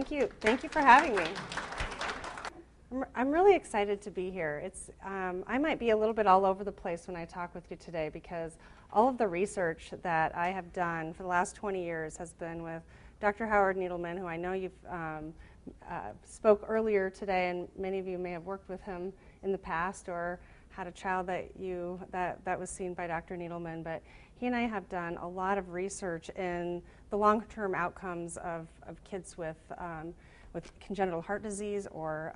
Thank you. Thank you for having me. I'm really excited to be here. I might be a little bit all over the place when I talk with you today because all of the research that I have done for the last 20 years has been with Dr. Howard Needleman, who I know you've spoke earlier today, and many of you may have worked with him in the past or had a child that was seen by Dr. Needleman. But he and I have done a lot of research in the long-term outcomes of kids with congenital heart disease or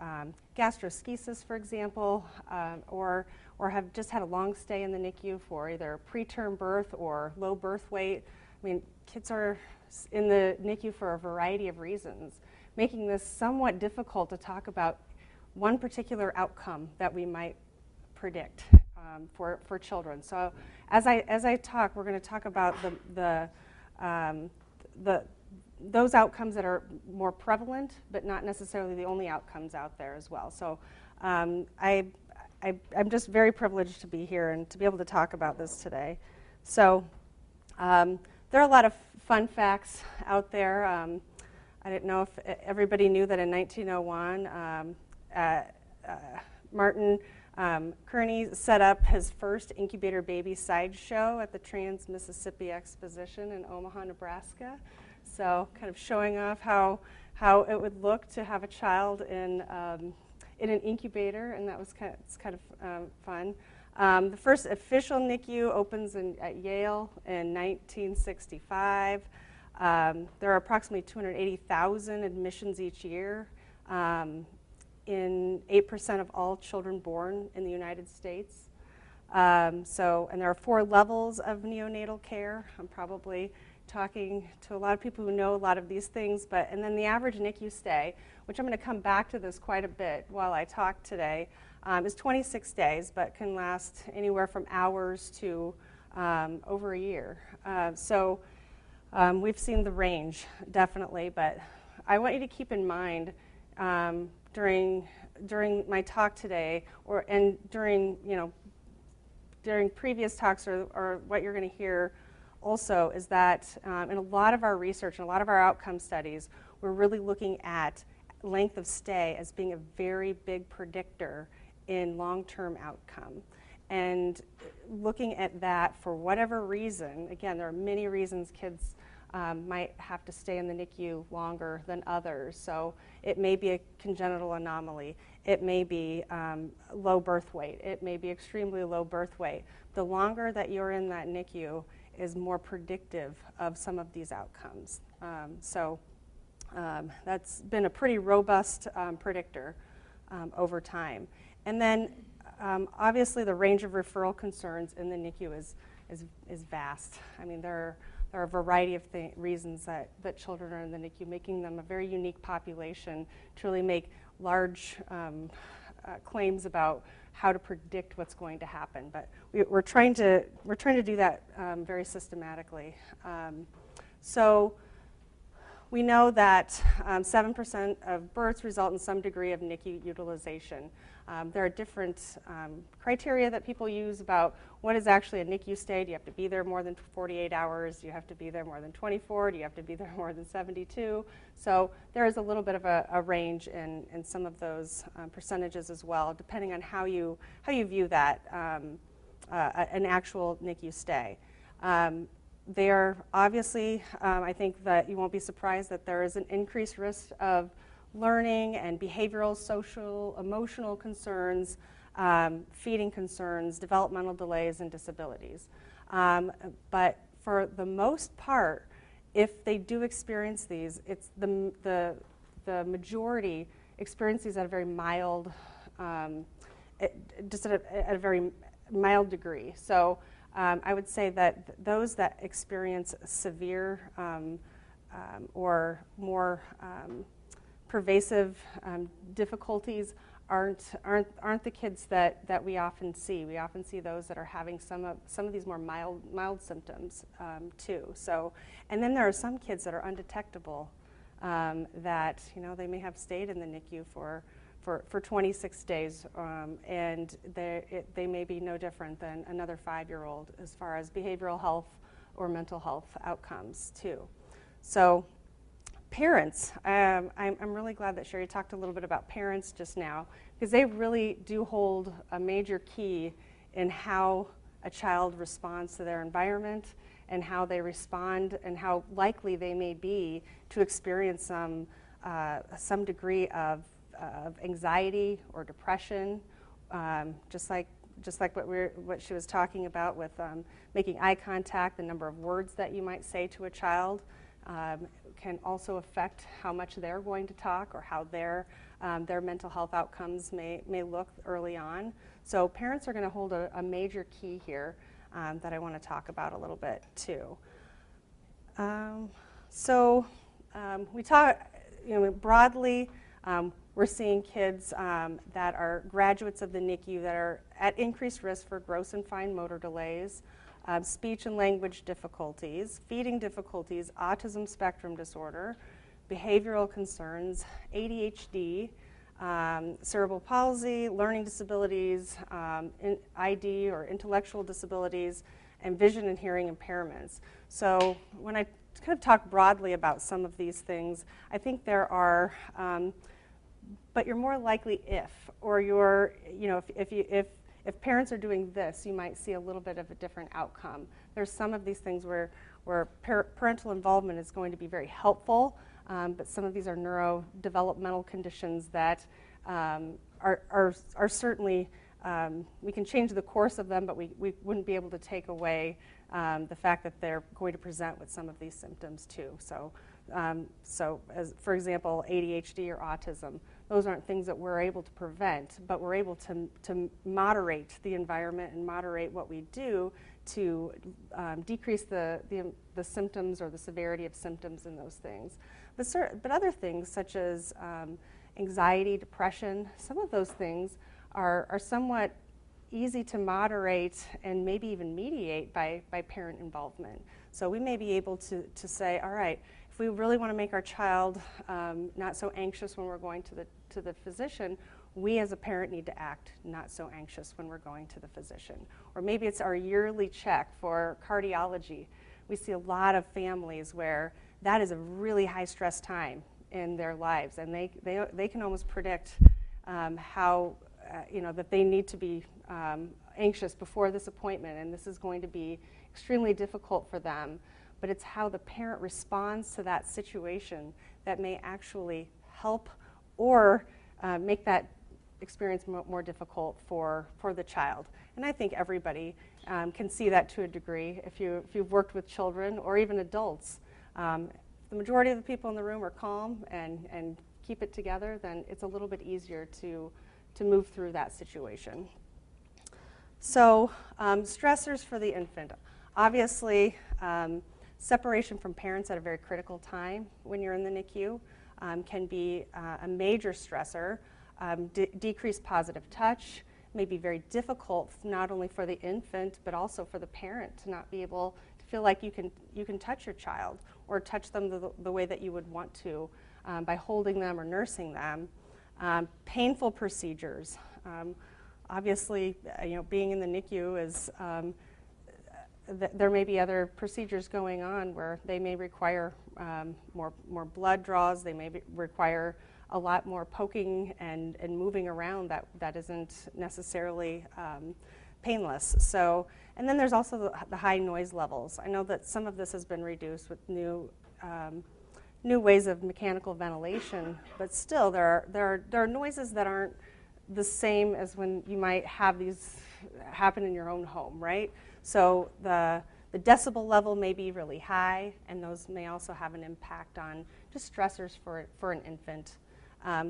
gastroschisis, for example, or have just had a long stay in the NICU for either preterm birth or low birth weight. I mean, kids are in the NICU for a variety of reasons, making this somewhat difficult to talk about one particular outcome that we might predict for children. So as I talk, we're going to talk about those outcomes that are more prevalent, but not necessarily the only outcomes out there as well. So I'm just very privileged to be here and to be able to talk about this today. So there are a lot of fun facts out there. I didn't know if everybody knew that in 1901, Martin Kearney set up his first incubator baby sideshow at the Trans-Mississippi Exposition in Omaha, Nebraska. So kind of showing off how it would look to have a child in an incubator, and that was kind of fun. The first official NICU opens at Yale in 1965. There are approximately 280,000 admissions each year in 8% of all children born in the United States. And there are 4 levels of neonatal care. I'm probably talking to a lot of people who know a lot of these things, and then the average NICU stay, which I'm going to come back to this quite a bit while I talk today, is 26 days, but can last anywhere from hours to over a year. We've seen the range, definitely, but I want you to keep in mind during my talk today, and during previous talks, or what you're going to hear also, is that in a lot of our research and a lot of our outcome studies, we're really looking at length of stay as being a very big predictor in long-term outcome. And looking at that for whatever reason, again, there are many reasons kids might have to stay in the NICU longer than others. So it may be a congenital anomaly. It may be low birth weight. It may be extremely low birth weight. The longer that you're in that NICU is more predictive of some of these outcomes. That's been a pretty robust predictor over time. And then obviously the range of referral concerns in the NICU is vast. I mean, there are a variety of reasons that children are in the NICU, making them a very unique population to really make large claims about how to predict what's going to happen. But we're trying to do that very systematically. So we know that 7% of births result in some degree of NICU utilization. There are different criteria that people use about what is actually a NICU stay. Do you have to be there more than 48 hours? Do you have to be there more than 24? Do you have to be there more than 72? So there is a little bit of a range in some of those percentages as well, depending on how you view that, an actual NICU stay. They are obviously, I think that you won't be surprised that there is an increased risk of learning and behavioral, social, emotional concerns, feeding concerns, developmental delays, and disabilities. But for the most part, if they do experience these, it's the majority experience these at a very mild, just at a very mild degree. So I would say that those that experience severe or more pervasive difficulties aren't the kids that we often see. We often see those that are having some of these more mild symptoms too. So, and then there are some kids that are undetectable that they may have stayed in the NICU for 26 days, and they may be no different than another 5-year-old as far as behavioral health or mental health outcomes too. So Parents, I'm really glad that Sherry talked a little bit about parents just now, because they really do hold a major key in how a child responds to their environment and how they respond and how likely they may be to experience some degree of anxiety or depression, just like what she was talking about with making eye contact. The number of words that you might say to a child can also affect how much they're going to talk or how their mental health outcomes may look early on. So parents are going to hold a major key here that I want to talk about a little bit too. We talk, broadly. We're seeing kids that are graduates of the NICU that are at increased risk for gross and fine motor delays, speech and language difficulties, feeding difficulties, autism spectrum disorder, behavioral concerns, ADHD, cerebral palsy, learning disabilities, ID or intellectual disabilities, and vision and hearing impairments. So when I kind of talk broadly about some of these things, I think there are, but you're more likely if parents are doing this, you might see a little bit of a different outcome. There's some of these things where parental involvement is going to be very helpful, but some of these are neurodevelopmental conditions that are certainly, we can change the course of them, but we wouldn't be able to take away the fact that they're going to present with some of these symptoms too. So as for example, ADHD or autism, those aren't things that we're able to prevent, but we're able to moderate the environment and moderate what we do to decrease the symptoms or the severity of symptoms in those things. But other things such as anxiety, depression, some of those things are somewhat easy to moderate and maybe even mediate by parent involvement. So we may be able to say, all right, if we really want to make our child not so anxious when we're going to the physician, we as a parent need to act not so anxious when we're going to the physician. Or maybe it's our yearly check for cardiology. We see a lot of families where that is a really high stress time in their lives, and they can almost predict how that they need to be anxious before this appointment, and this is going to be extremely difficult for them. But it's how the parent responds to that situation that may actually help or make that experience more difficult for the child. And I think everybody can see that to a degree if you've worked with children or even adults. If the majority of the people in the room are calm and keep it together, then it's a little bit easier to move through that situation. So stressors for the infant. Obviously, separation from parents at a very critical time when you're in the NICU can be a major stressor. Decreased positive touch may be very difficult, not only for the infant, but also for the parent to not be able to feel like you can touch your child or touch them the way that you would want to by holding them or nursing them. Painful procedures. Obviously, being in the NICU is there may be other procedures going on where they may require more blood draws. They may require a lot more poking and moving around that isn't necessarily painless. So, and then there's also the high noise levels. I know that some of this has been reduced with new ways of mechanical ventilation, but still there are noises that aren't the same as when you might have these happen in your own home, right? So the decibel level may be really high, and those may also have an impact on just stressors for an infant.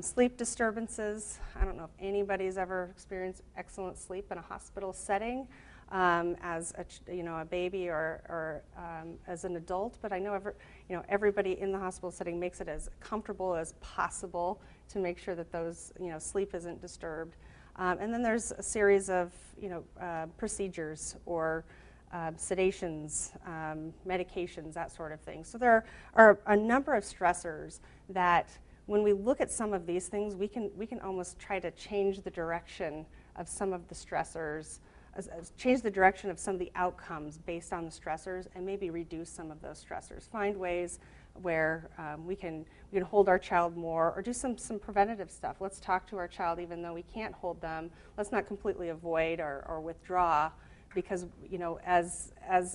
Sleep disturbances. I don't know if anybody's ever experienced excellent sleep in a hospital setting as a baby or as an adult, but I know everybody in the hospital setting makes it as comfortable as possible to make sure that those sleep isn't disturbed. And then there's a series of procedures or sedations, medications, that sort of thing. So there are a number of stressors that when we look at some of these things, we can almost try to change the direction of some of the stressors, change the direction of some of the outcomes based on the stressors, and maybe reduce some of those stressors. Find ways where we can hold our child more or do some preventative stuff. Let's talk to our child even though we can't hold them. Let's not completely avoid or withdraw, because as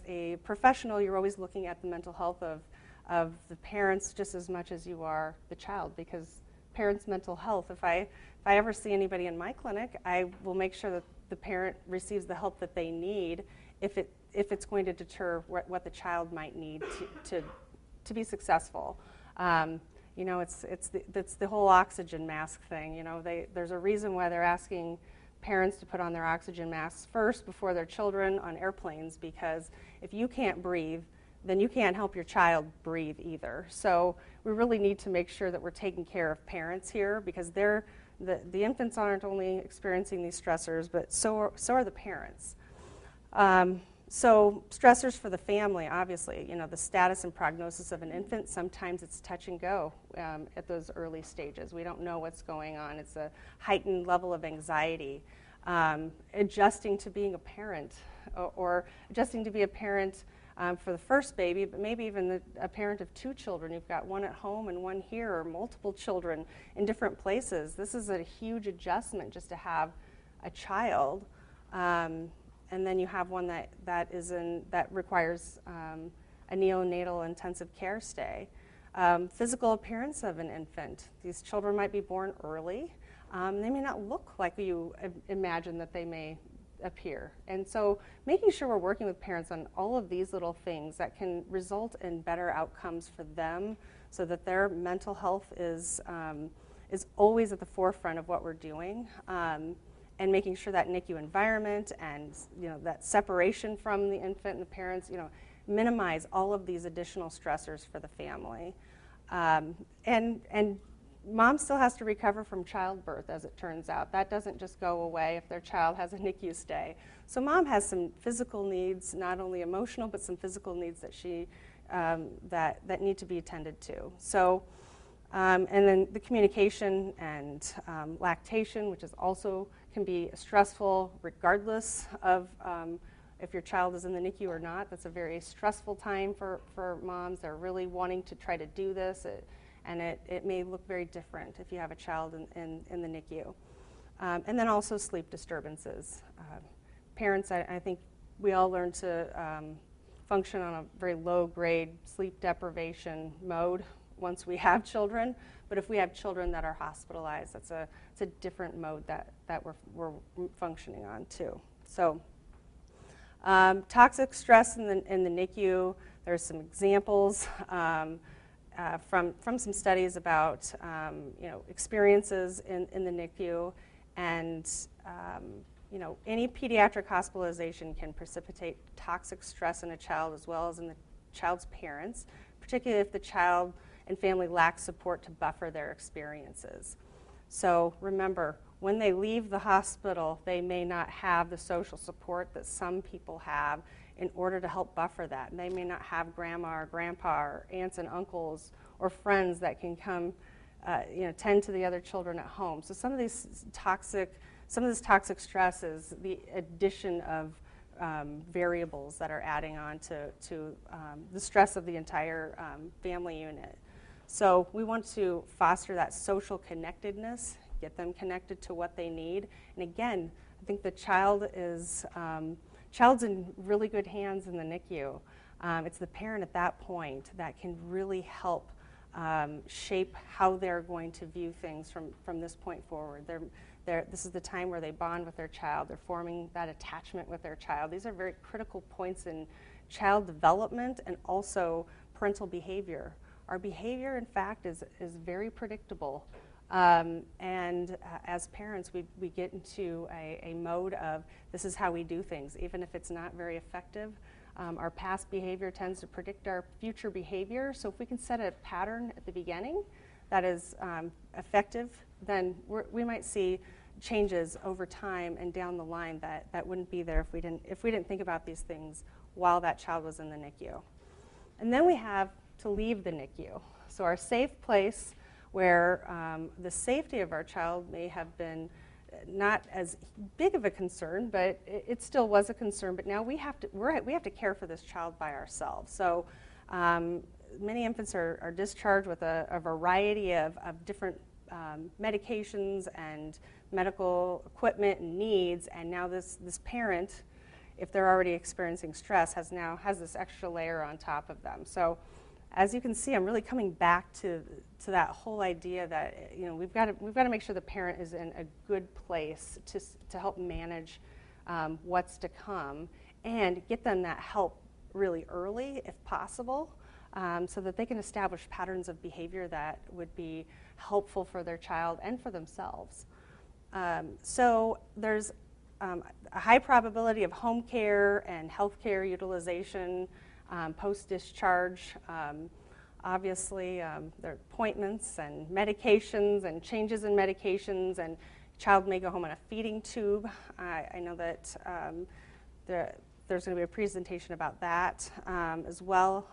a professional, you're always looking at the mental health of the parents just as much as you are the child, because parents' mental health, if I ever see anybody in my clinic, I will make sure that the parent receives the help that they need if it's going to deter what the child might need to be successful. It's the whole oxygen mask thing. There's a reason why they're asking parents to put on their oxygen masks first before their children on airplanes, because if you can't breathe, then you can't help your child breathe either. So we really need to make sure that we're taking care of parents here, because the infants aren't only experiencing these stressors, but so are the parents. So stressors for the family, obviously, the status and prognosis of an infant, sometimes it's touch and go at those early stages. We don't know what's going on. It's a heightened level of anxiety. Adjusting to being a parent, or adjusting to be a parent for the first baby, but maybe even a parent of 2 children. You've got one at home and one here, or multiple children in different places. This is a huge adjustment just to have a child. And then you have one that requires a neonatal intensive care stay. Physical appearance of an infant. These children might be born early. They may not look like you imagine that they may appear. And so making sure we're working with parents on all of these little things that can result in better outcomes for them, so that their mental health is always at the forefront of what we're doing. And making sure that NICU environment and that separation from the infant and the parents, minimize all of these additional stressors for the family. And mom still has to recover from childbirth, as it turns out. That doesn't just go away if their child has a NICU stay. So mom has some physical needs, not only emotional, but some physical needs that she that need to be attended to. So. And then the communication and lactation, which is also can be stressful regardless of if your child is in the NICU or not. That's a very stressful time for moms. They're really wanting to try to do this, and it may look very different if you have a child in the NICU. And then also sleep disturbances. Parents, I think we all learn to function on a very low-grade sleep deprivation mode once we have children, but if we have children that are hospitalized, it's a different mode that we're functioning on too. So toxic stress in the NICU, there's some examples from some studies about experiences in the NICU, and any pediatric hospitalization can precipitate toxic stress in a child as well as in the child's parents, particularly if the child and family lack support to buffer their experiences. So remember, when they leave the hospital, they may not have the social support that some people have in order to help buffer that. And they may not have grandma or grandpa or aunts and uncles or friends that can come tend to the other children at home. So some of this toxic stress is the addition of variables that are adding on to the stress of the entire family unit. So we want to foster that social connectedness, get them connected to what they need. And again, I think the child's in really good hands in the NICU. It's the parent at that point that can really help shape how they're going to view things from this point forward. This is the time where they bond with their child. They're forming that attachment with their child. These are very critical points in child development and also parental behavior. Our behavior, in fact, is very predictable. And as parents, we get into a mode of this is how we do things, even if it's not very effective. Our past behavior tends to predict our future behavior. So if we can set a pattern at the beginning that is effective, then we might see changes over time and down the line that wouldn't be there if we didn't think about these things while that child was in the NICU. And then we have to leave the NICU. So our safe place where the safety of our child may have been not as big of a concern, but it still was a concern. But now we have to care for this child by ourselves. So many infants are discharged with a variety of different medications and medical equipment and needs, and now this parent, if they're already experiencing stress, has this extra layer on top of them. So as you can see, I'm really coming back to that whole idea that we've got to make sure the parent is in a good place to help manage what's to come and get them that help really early if possible, so that they can establish patterns of behavior that would be helpful for their child and for themselves. So there's a high probability of home care and health care utilization post-discharge. Obviously, there are appointments and medications and changes in medications, and child may go home on a feeding tube. I know that there's going to be a presentation about that as well.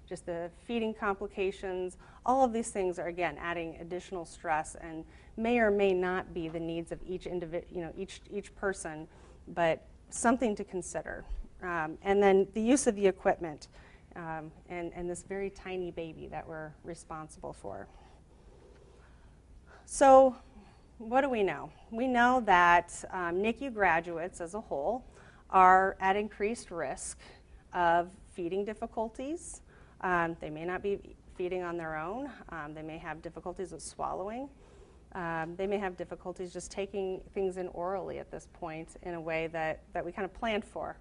Just the feeding complications. All of these things are, again, adding additional stress and may or may not be the needs of each each person, but something to consider. And then the use of the equipment and this very tiny baby that we're responsible for. So what do we know? We know that NICU graduates as a whole are at increased risk of feeding difficulties. They may not be feeding on their own. They may have difficulties with swallowing. They may have difficulties just taking things in orally at this point in a way that we kind of planned for.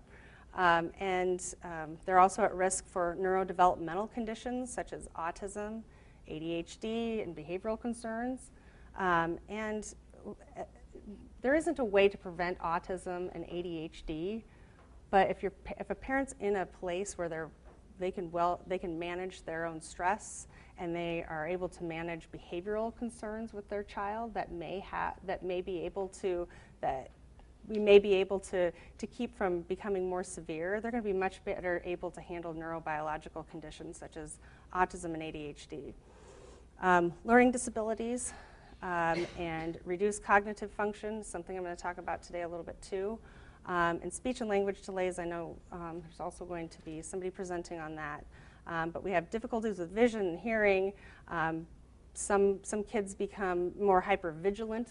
They're also at risk for neurodevelopmental conditions such as autism, ADHD, and behavioral concerns. There isn't a way to prevent autism and ADHD, but if a parent's in a place where they can manage their own stress and they are able to manage behavioral concerns with their child that we may be able to keep from becoming more severe, they're going to be much better able to handle neurobiological conditions such as autism and ADHD. Learning disabilities and reduced cognitive function, something I'm going to talk about today a little bit too. And speech and language delays, I know there's also going to be somebody presenting on that. But we have difficulties with vision and hearing. Some kids become more hypervigilant.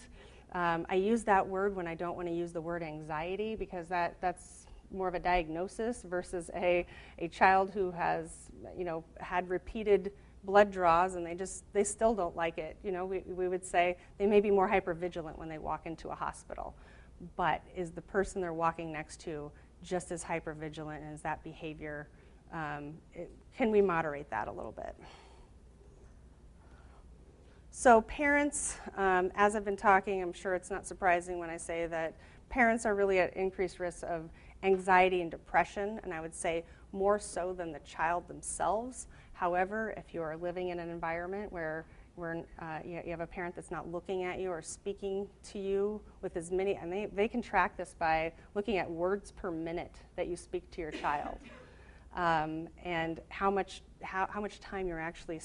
I use that word when I don't want to use the word anxiety, because that's more of a diagnosis versus a child who has had repeated blood draws and they still don't like it. We would say they may be more hypervigilant when they walk into a hospital, but is the person they're walking next to just as hypervigilant, and is that behavior, can we moderate that a little bit? So parents, as I've been talking, I'm sure it's not surprising when I say that parents are really at increased risk of anxiety and depression, and I would say more so than the child themselves. However, if you are living in an environment where you have a parent that's not looking at you or speaking to you with as many, and they can track this by looking at words per minute that you speak to your child, and how much time you're actually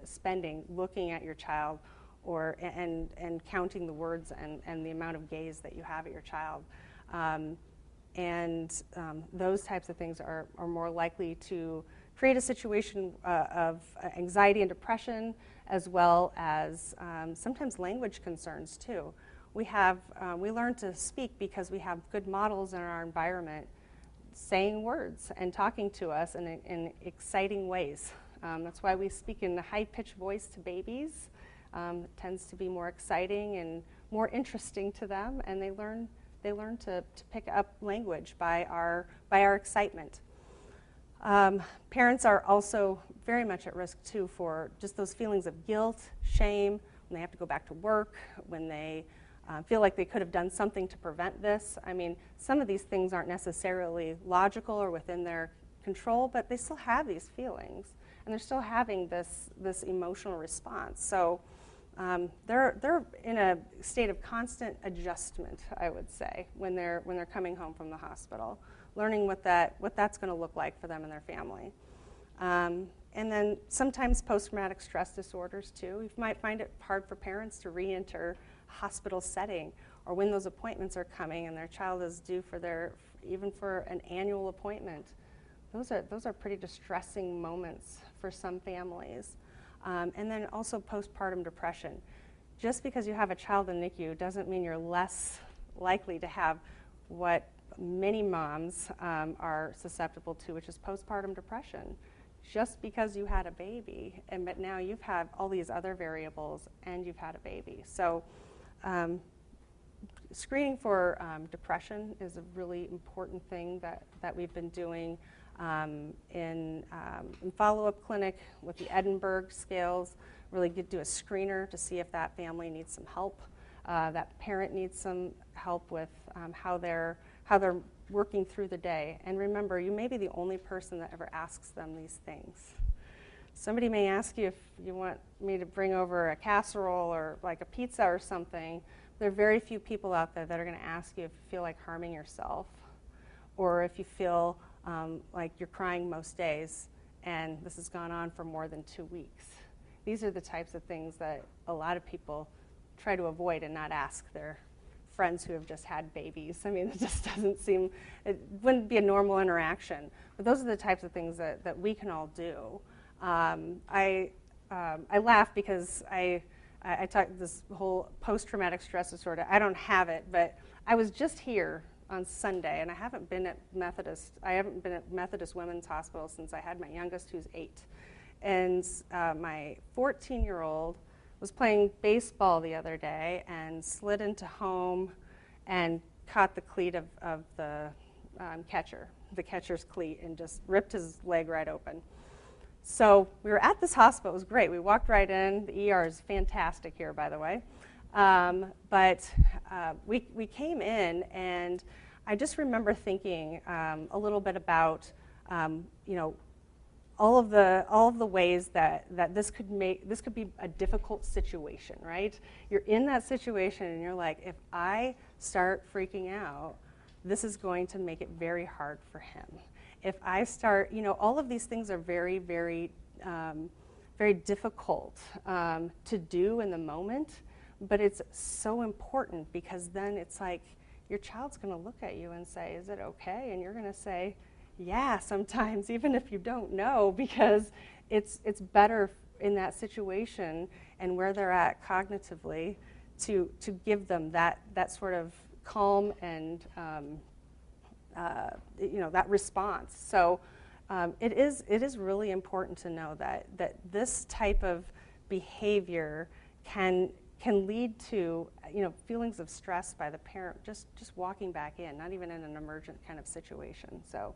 spending looking at your child, and counting the words and the amount of gaze that you have at your child. Those types of things are more likely to create a situation of anxiety and depression, as well as sometimes language concerns too. We learn to speak because we have good models in our environment saying words and talking to us in exciting ways. That's why we speak in a high-pitched voice to babies. It tends to be more exciting and more interesting to them, and they learn to pick up language by our excitement. Parents are also very much at risk too for just those feelings of guilt, shame, when they have to go back to work, when they feel like they could have done something to prevent this. I mean, some of these things aren't necessarily logical or within their control, but they still have these feelings, and they're still having this emotional response. So they're in a state of constant adjustment, I would say, when they're coming home from the hospital, learning what that's going to look like for them and their family. And then sometimes post-traumatic stress disorders too. You might find it hard for parents to re-enter a hospital setting, or when those appointments are coming and their child is due even for an annual appointment those are pretty distressing moments for some families. And then also postpartum depression. Just because you have a child in NICU doesn't mean you're less likely to have what many moms are susceptible to, which is postpartum depression. Just because you had a baby, but now you've had all these other variables and you've had a baby. So screening for depression is a really important thing that we've been doing in follow-up clinic with the Edinburgh scales. Really do a screener to see if that family needs some help, that parent needs some help with how they're working through the day. And remember, you may be the only person that ever asks them these things. Somebody may ask you if you want me to bring over a casserole or like a pizza or something. There are very few people out there that are going to ask you if you feel like harming yourself or if you feel like you're crying most days and this has gone on for more than 2 weeks. These are the types of things that a lot of people try to avoid and not ask their friends who have just had babies. I mean, it just doesn't seem, it wouldn't be a normal interaction. But those are the types of things that we can all do. I laugh because I talk this whole post-traumatic stress disorder. I don't have it, but I was just here on Sunday, and I haven't been at Methodist Women's Hospital since I had my youngest, who's 8. And my 14-year-old was playing baseball the other day and slid into home and caught the cleat of the catcher's cleat, and just ripped his leg right open. So we were at this hospital. It was great. We walked right in. The ER is fantastic here, by the way. But we came in, and I just remember thinking a little bit about, all of the ways that this could be a difficult situation, right? You're in that situation, and you're like, if I start freaking out, this is going to make it very hard for him. If I start, all of these things are very, very, very difficult to do in the moment, but it's so important because then it's like your child's going to look at you and say, is it okay? And you're going to say, yeah, sometimes, even if you don't know, because it's better in that situation and where they're at cognitively to give them that sort of calm and that response. So it is really important to know that this type of behavior can lead to feelings of stress by the parent just walking back in, not even in an emergent kind of situation. So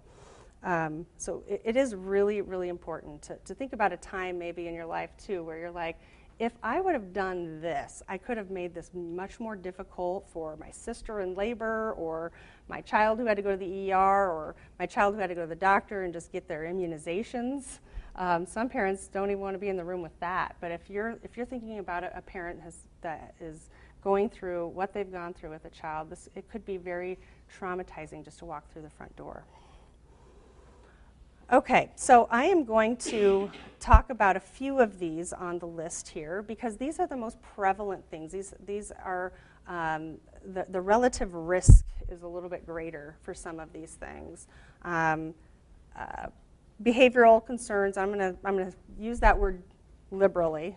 it is really, really important to think about a time maybe in your life too where you're like, if I would have done this, I could have made this much more difficult for my sister in labor, or my child who had to go to the ER, or my child who had to go to the doctor and just get their immunizations. Some parents don't even want to be in the room with that. But if you're thinking about a parent that is going through what they've gone through with a child, it could be very traumatizing just to walk through the front door. Okay, so I am going to talk about a few of these on the list here because these are the most prevalent things. These are the relative risk is a little bit greater for some of these things. Behavioral concerns. I'm gonna use that word liberally,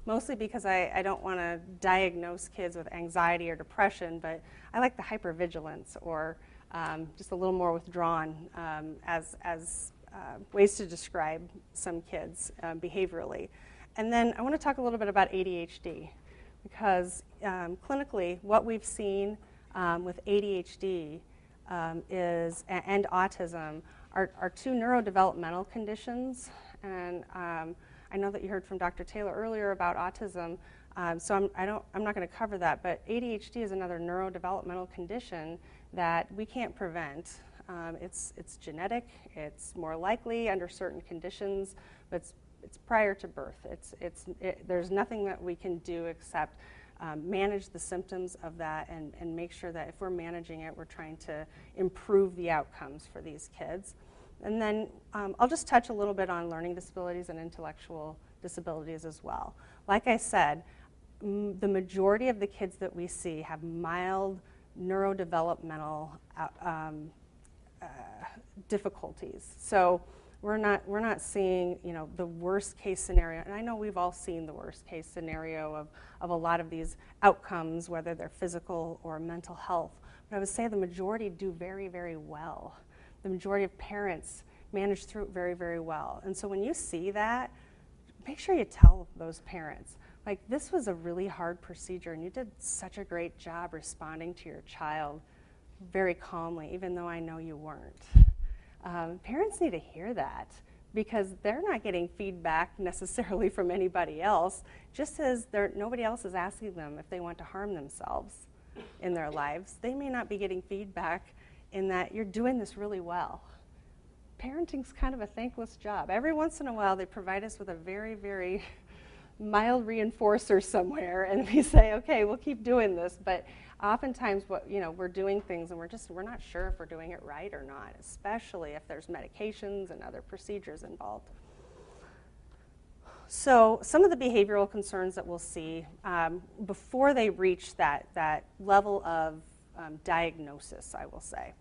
mostly because I don't want to diagnose kids with anxiety or depression, but I like the hypervigilance or just a little more withdrawn as ways to describe some kids behaviorally. And then I want to talk a little bit about ADHD because clinically what we've seen with ADHD and autism are two neurodevelopmental conditions. And I know that you heard from Dr. Taylor earlier about autism, so I'm not going to cover that, but ADHD is another neurodevelopmental condition that we can't prevent. It's genetic. It's more likely under certain conditions, but it's prior to birth. There's nothing that we can do except manage the symptoms of that and make sure that if we're managing it, we're trying to improve the outcomes for these kids. And then I'll just touch a little bit on learning disabilities and intellectual disabilities as well. Like I said, the majority of the kids that we see have mild neurodevelopmental difficulties. So we're not seeing, you know, the worst case scenario, and I know we've all seen the worst case scenario of a lot of these outcomes, whether they're physical or mental health. But I would say the majority do very, very well. The majority of parents manage through it very, very well. And so when you see that, make sure you tell those parents, like, this was a really hard procedure and you did such a great job responding to your child very calmly, even though I know you weren't. Parents need to hear that because they're not getting feedback necessarily from anybody else, just as nobody else is asking them if they want to harm themselves in their lives. They may not be getting feedback in that you're doing this really well. Parenting's kind of a thankless job. Every once in a while they provide us with a very, very mild reinforcer somewhere and we say, okay, we'll keep doing this, but oftentimes we're doing things and we're not sure if we're doing it right or not, especially if there's medications and other procedures involved. So some of the behavioral concerns that we'll see before they reach that level of diagnosis, I will say.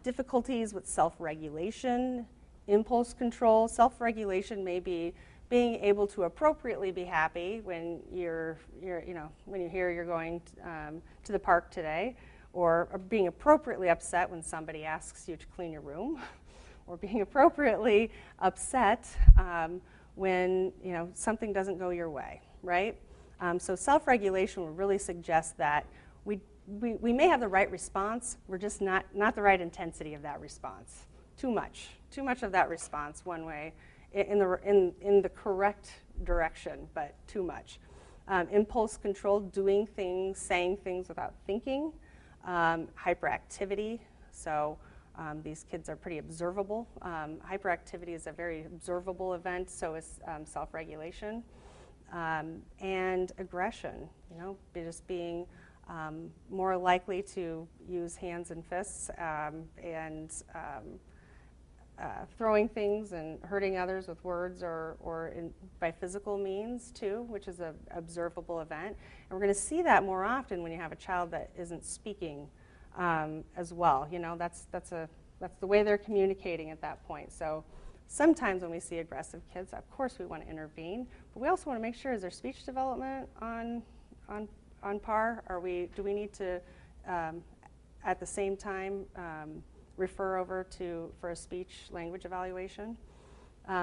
Difficulties with self-regulation, impulse control. Self-regulation may be being able to appropriately be happy when when you hear you're going to the park today, or being appropriately upset when somebody asks you to clean your room, or being appropriately upset when something doesn't go your way, right? So self-regulation will really suggest that we may have the right response, we're just not the right intensity of that response. Too much of that response one way, in the correct direction, but too much. Impulse control, doing things, saying things without thinking. Hyperactivity, so these kids are pretty observable. Hyperactivity is a very observable event, so is self-regulation. And aggression, just being more likely to use hands and fists and throwing things and hurting others with words or by physical means too, which is an observable event. And we're going to see that more often when you have a child that isn't speaking as well. That's the way they're communicating at that point. So sometimes when we see aggressive kids, of course we want to intervene, but we also want to make sure, is their speech development on par? Do we need to at the same time refer over for a speech language evaluation?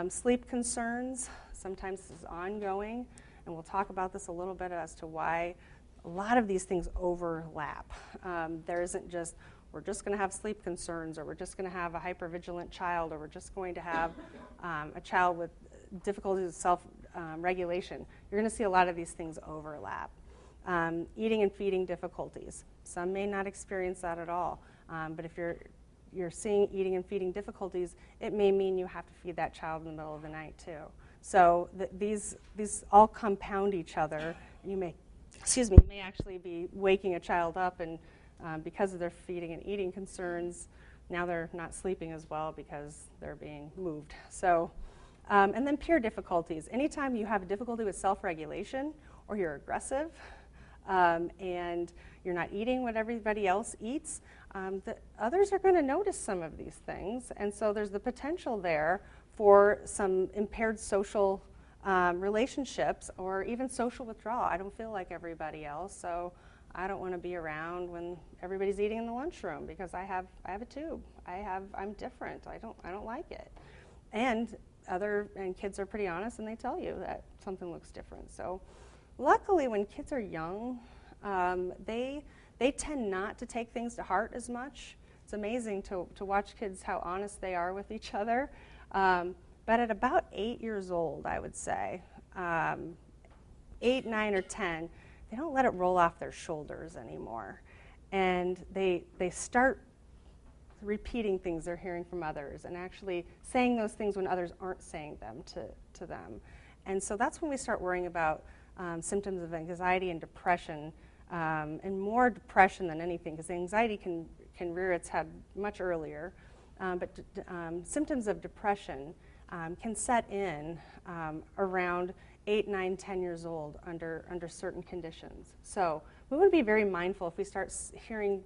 Sleep concerns, sometimes this is ongoing, and we'll talk about this a little bit as to why a lot of these things overlap. There isn't just, we're just going to have sleep concerns, or we're just going to have a hypervigilant child, or we're just going to have a child with difficulties with self-regulation. You're going to see a lot of these things overlap. Eating and feeding difficulties. Some may not experience that at all, but if you're seeing eating and feeding difficulties, it may mean you have to feed that child in the middle of the night too. So these all compound each other. You may actually be waking a child up, and because of their feeding and eating concerns, now they're not sleeping as well because they're being moved. So, and then peer difficulties. Anytime you have a difficulty with self-regulation, or you're aggressive, and you're not eating what everybody else eats, the others are going to notice some of these things, and so there's the potential there for some impaired social relationships, or even social withdrawal. I don't feel like everybody else, so I don't want to be around when everybody's eating in the lunchroom because I have a tube. I'm different. I don't like it. And kids are pretty honest, and they tell you that something looks different. So luckily, when kids are young, they tend not to take things to heart as much. It's amazing to watch kids, how honest they are with each other. But at about 8 years old, I would say, 8, 9, or 10, they don't let it roll off their shoulders anymore. And they start repeating things they're hearing from others, and actually saying those things when others aren't saying them to them. And so that's when we start worrying about symptoms of anxiety and depression, and more depression than anything, because anxiety can rear its head much earlier. But symptoms of depression can set in around 8, 9, 10 years old under certain conditions. So we want to be very mindful if we start hearing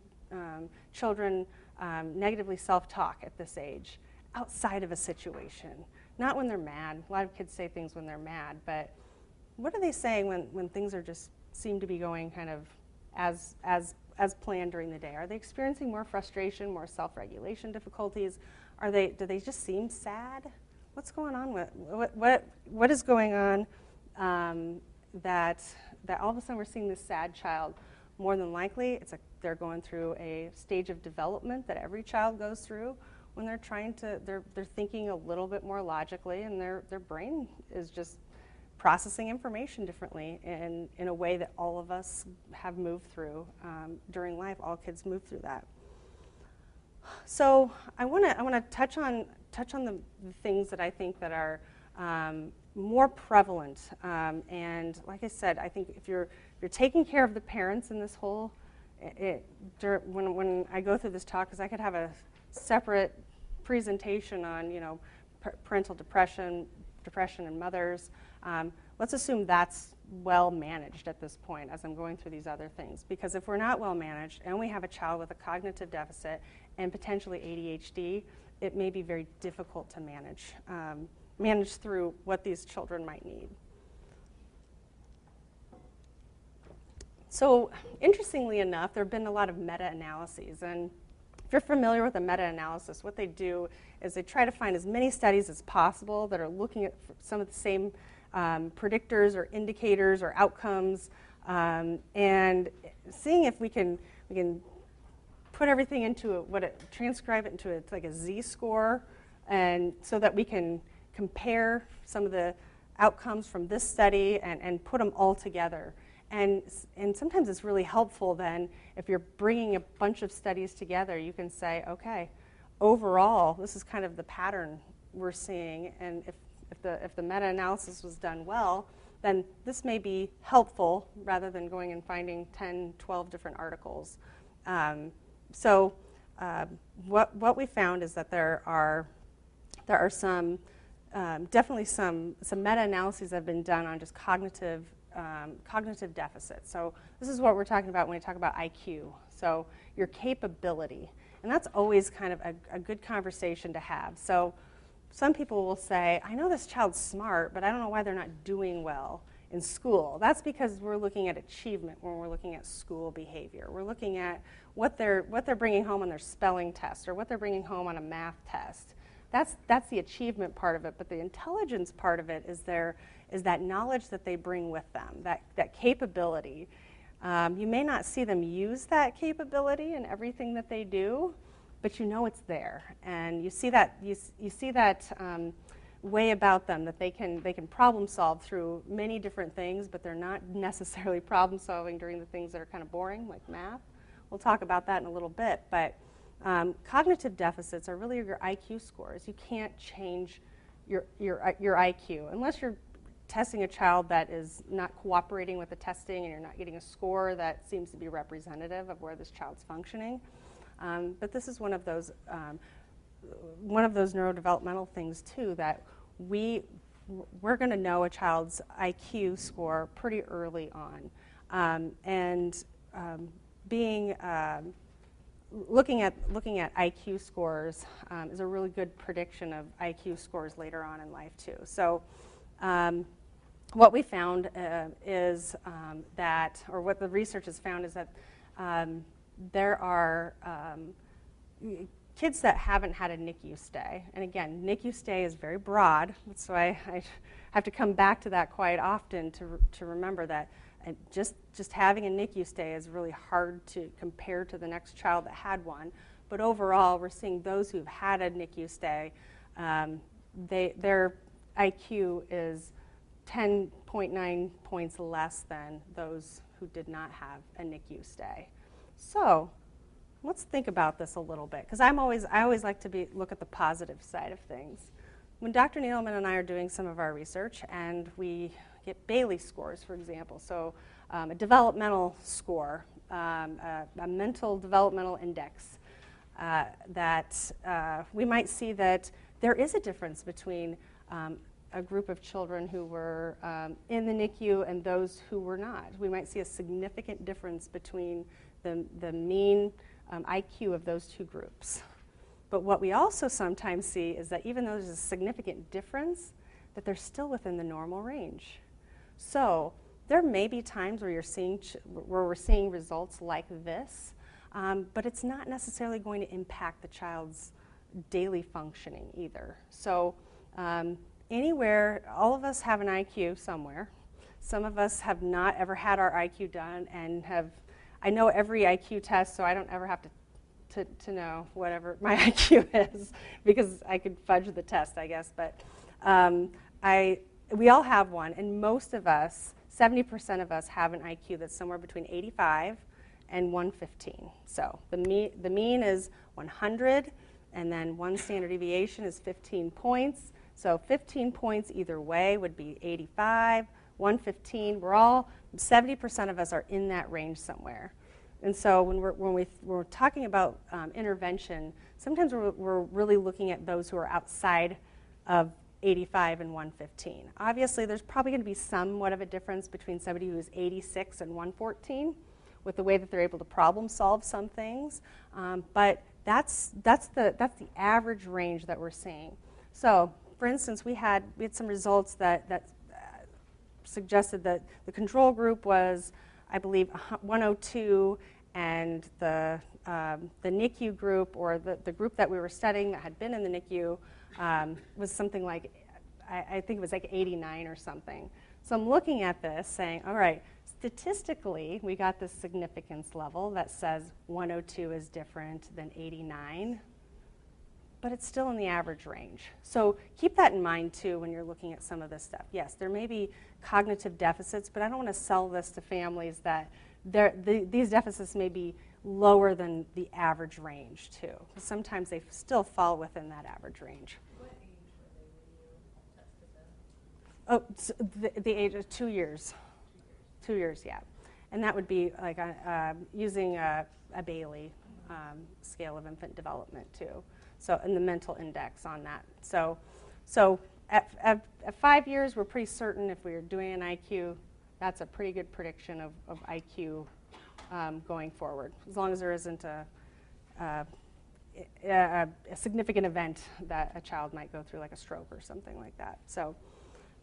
children negatively self-talk at this age outside of a situation? Not when they're mad. A lot of kids say things when they're mad, but what are they saying when things are just seem to be going kind of as planned during the day? Are they experiencing more frustration, more self-regulation difficulties? Do they just seem sad? What's going on with what is going on that all of a sudden we're seeing this sad child? More than likely, they're going through a stage of development that every child goes through when they're they're thinking a little bit more logically, and their brain is just processing information differently in a way that all of us have moved through during life. All kids move through that. So I want to touch on the things that I think that are more prevalent. And like I said, I think if you're taking care of the parents in this whole, when I go through this talk, because I could have a separate presentation on parental depression in mothers. Let's assume that's well managed at this point as I'm going through these other things. Because if we're not well managed and we have a child with a cognitive deficit and potentially ADHD, it may be very difficult to manage through what these children might need. So interestingly enough, there have been a lot of meta-analyses. And if you're familiar with a meta-analysis, what they do is they try to find as many studies as possible that are looking at some of the same predictors or indicators or outcomes, and seeing if we can put everything into transcribe it into like a z-score, and so that we can compare some of the outcomes from this study and put them all together. And sometimes it's really helpful then if you're bringing a bunch of studies together, you can say, okay, overall, this is kind of the pattern we're seeing, and if the meta-analysis was done well, then this may be helpful rather than going and finding 10, 12 different articles. So what we found is that there are some definitely some meta-analyses that have been done on just cognitive deficits. So this is what we're talking about when we talk about IQ. So your capability, and that's always kind of a good conversation to have. So some people will say, I know this child's smart, but I don't know why they're not doing well in school. That's because we're looking at achievement when we're looking at school behavior. We're looking at what they're bringing home on their spelling test or what they're bringing home on a math test. That's the achievement part of it, but the intelligence part of it is that knowledge that they bring with them, that capability. You may not see them use that capability in everything that they do, but you know it's there, and you see that way about them that they can problem solve through many different things, but they're not necessarily problem solving during the things that are kind of boring, like math. We'll talk about that in a little bit, but cognitive deficits are really your IQ scores. You can't change your IQ unless you're testing a child that is not cooperating with the testing and you're not getting a score that seems to be representative of where this child's functioning. But this is one of those neurodevelopmental things too, that we're going to know a child's IQ score pretty early on, looking at IQ scores is a really good prediction of IQ scores later on in life too. So what we found is that, or what the research has found is that there are kids that haven't had a NICU stay. And again, NICU stay is very broad, so I have to come back to that quite often to remember that just having a NICU stay is really hard to compare to the next child that had one. But overall, we're seeing those who've had a NICU stay, their IQ is 10.9 points less than those who did not have a NICU stay. So let's think about this a little bit, because I always like to look at the positive side of things. When Dr. Needleman and I are doing some of our research and we get Bailey scores, for example, so a developmental score, a mental developmental index, that we might see that there is a difference between a group of children who were in the NICU and those who were not. We might see a significant difference between the mean IQ of those two groups. But what we also sometimes see is that even though there's a significant difference, that they're still within the normal range. So there may be times where we're seeing results like this, but it's not necessarily going to impact the child's daily functioning either. So anywhere, all of us have an IQ somewhere. Some of us have not ever had our IQ done and I know every IQ test, so I don't ever have to know whatever my IQ is because I could fudge the test, I guess. But we all have one, and most of us, 70% of us, have an IQ that's somewhere between 85 and 115. So the mean is 100, and then one standard deviation is 15 points. So 15 points either way would be 85, 115. 70% of us are in that range somewhere. And so when we're talking about intervention, sometimes we're really looking at those who are outside of 85 and 115. Obviously, there's probably going to be somewhat of a difference between somebody who is 86 and 114 with the way that they're able to problem solve some things. But that's the average range that we're seeing. So, for instance, we had some results that suggested that the control group was, I believe, 102, and the NICU group, or the group that we were studying that had been in the NICU, was something like, I think it was like 89 or something. So I'm looking at this saying, all right, statistically, we got this significance level that says 102 is different than 89, but it's still in the average range. So keep that in mind, too, when you're looking at some of this stuff. Yes, there may be cognitive deficits, but I don't want to sell this to families that these deficits may be lower than the average range, too. Sometimes they still fall within that average range. What age were they when you tested them? Oh, so the age of 2 years. 2 years, yeah. And that would be like using a Bailey scale of infant development, too. So, and the mental index on that. So at 5 years, we're pretty certain if we were doing an IQ, that's a pretty good prediction of IQ going forward, as long as there isn't a significant event that a child might go through, like a stroke or something like that. So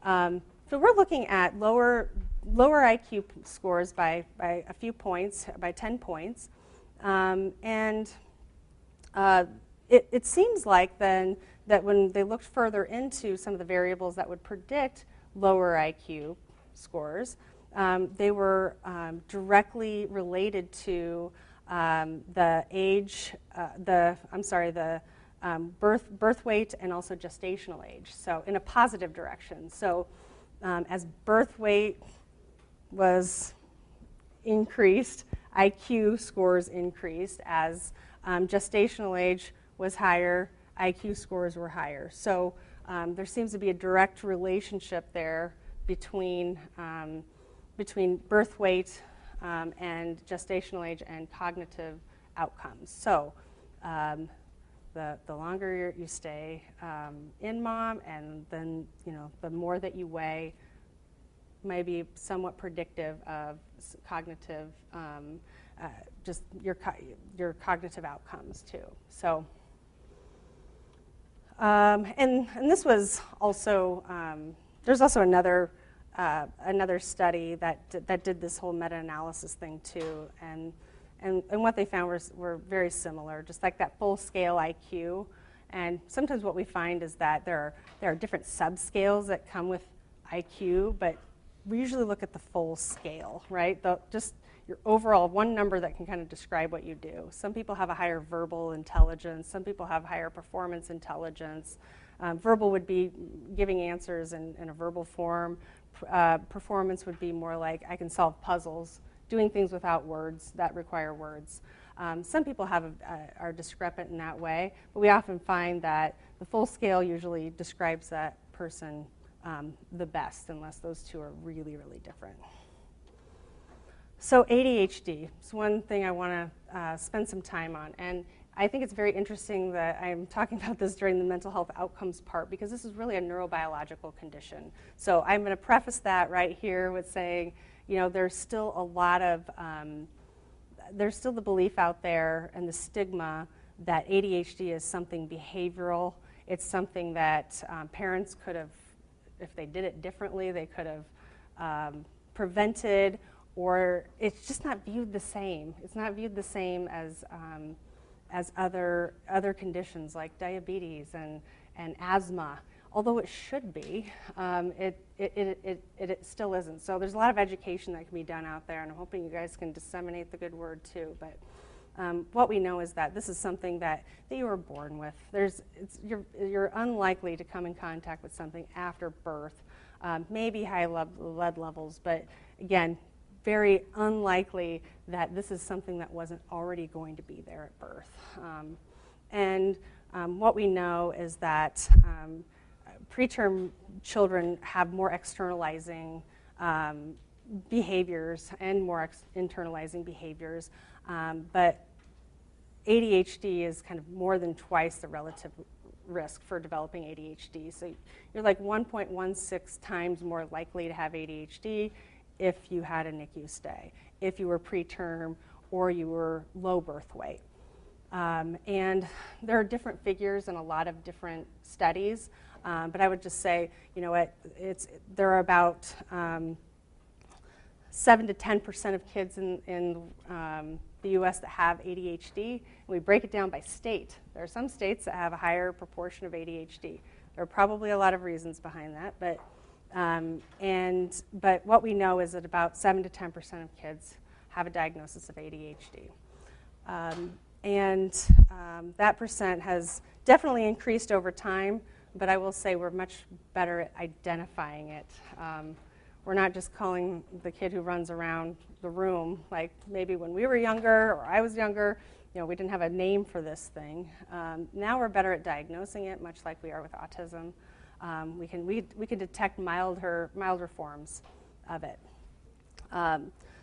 we're looking at lower IQ scores by a few points, by 10 points, and it seems like then that when they looked further into some of the variables that would predict lower IQ scores, they were directly related to the age, the birth weight, and also gestational age. So in a positive direction. So as birth weight was increased, IQ scores increased. As gestational age was higher, IQ scores were higher. So there seems to be a direct relationship there between birth weight and gestational age and cognitive outcomes. So the longer you stay in mom, and then the more that you weigh, may be somewhat predictive of cognitive, just your cognitive outcomes too. So. And this was also, there's also another study that did this whole meta-analysis thing too, and what they found were very similar, just like that full scale IQ. And sometimes what we find is that there are different subscales that come with IQ, but we usually look at the full scale, right? Just your overall one number that can kind of describe what you do. Some people have a higher verbal intelligence. Some people have higher performance intelligence. Verbal would be giving answers in a verbal form. Performance would be more like I can solve puzzles, doing things without words that require words. Some people are discrepant in that way, but we often find that the full scale usually describes that person the best, unless those two are really, really different. So ADHD is one thing I want to spend some time on, and I think it's very interesting that I'm talking about this during the mental health outcomes part, because this is really a neurobiological condition. So I'm going to preface that right here with saying, there's still a lot of there's still the belief out there and the stigma that ADHD is something behavioral. It's something that parents could have, if they did it differently, they could have prevented, or it's just not viewed the same. It's not viewed the same as other conditions like diabetes and asthma. Although it should be, it still isn't. So there's a lot of education that can be done out there, and I'm hoping you guys can disseminate the good word too. But what we know is that this is something that you were born with. You're unlikely to come in contact with something after birth. Maybe high lead levels, but again, very unlikely that this is something that wasn't already going to be there at birth. What we know is that preterm children have more externalizing behaviors and more internalizing behaviors, but ADHD is kind of more than twice the relative risk for developing ADHD. So you're like 1.16 times more likely to have ADHD if you had a NICU stay, if you were preterm or you were low birth weight. And there are different figures in a lot of different studies, but I would just say, you know what, there are about 7 to 10% of kids in the U.S. that have ADHD, and we break it down by state. There are some states that have a higher proportion of ADHD. There are probably a lot of reasons behind that, but what we know is that about 7 to 10% of kids have a diagnosis of ADHD. That percent has definitely increased over time, but I will say we're much better at identifying it. We're not just calling the kid who runs around the room, like maybe when we were younger or I was younger, you know, we didn't have a name for this thing. Now we're better at diagnosing it, much like we are with autism. We can detect milder forms of it.